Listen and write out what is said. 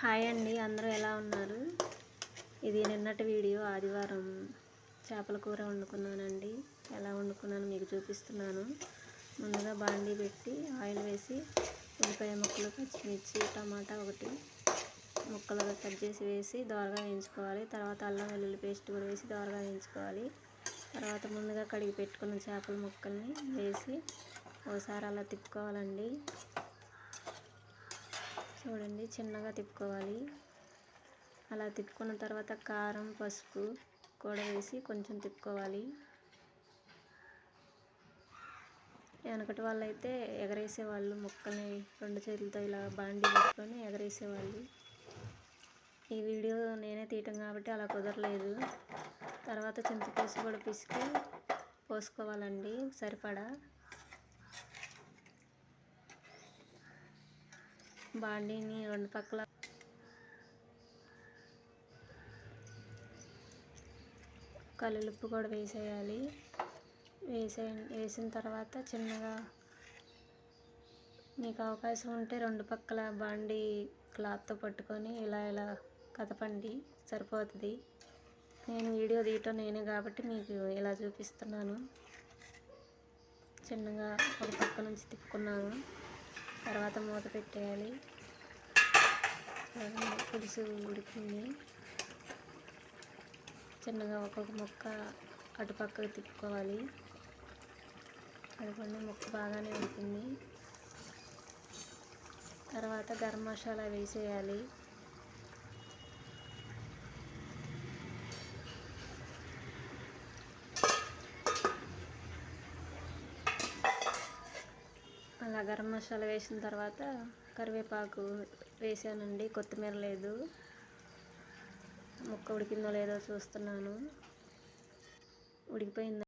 Hi అండి, అందరూ ఎలా ఉన్నారు? ఇది నిన్నటి వీడియో. ఆదివారం చేపల కూర వండుకున్నానండి. ఎలా వండుకున్నాను మీకు చూపిస్తున్నాను. ముందుగా బాండీ పెట్టి ఆయిల్ వేసి ఉల్లిపాయ ముక్కలు, పచ్చిమిర్చి, టమాటా ఒకటి ముక్కలుగా కట్ చేసి వేసి దోరగా వేయించుకోవాలి. తర్వాత అల్లం వెల్లుల్లి పేస్ట్ కూడా వేసి దోరగా వేయించుకోవాలి. తర్వాత ముందుగా కడిగి పెట్టుకున్న చేపల ముక్కల్ని వేసి ఒకసారి అలా తిప్పుకోవాలండి. చూడండి, చిన్నగా తిప్పుకోవాలి. అలా తిప్పుకున్న తర్వాత కారం, పసుపు కూడా వేసి కొంచెం తిప్పుకోవాలి. వెనకటి వాళ్ళు అయితే ఎగరేసేవాళ్ళు, ముక్కల్ని 2 చేతులతో ఇలా బాండీ పెట్టుకొని ఎగరేసేవాళ్ళు. ఈ వీడియో నేనే తీయటం కాబట్టి అలా కుదరలేదు. తర్వాత చింతపులుసు కూడా పిసికి పోసుకోవాలండి సరిపడా. బాండీని 2 పక్కల కల్లుప్పు కూడా వేసేయాలి. వేసిన తర్వాత చిన్నగా మీకు అవకాశం ఉంటే 2 పక్కల బాండీ క్లాత్తో పట్టుకొని ఇలా కదపండి, సరిపోతుంది. నేను వీడియో తీయటం నేనే కాబట్టి మీకు ఇలా చూపిస్తున్నాను. చిన్నగా ఒక పక్క నుంచి తిప్పుకున్నాను. తర్వాత మూత పెట్టేయాలి. పులుసు ఉడికింది. చిన్నగా ఒక్కొక్క ముక్క అటు పక్కకు తిప్పుకోవాలి. అదిగోండి, ముక్క బాగానే ఉడికింది. తర్వాత గరం మసాలా వేసేయాలి. అలా గరం మసాలా వేసిన తర్వాత కరివేపాకు వేసానండి. కొత్తిమీర లేదు. ముక్క ఉడికిందో లేదో చూస్తున్నాను. ఉడికిపోయింది.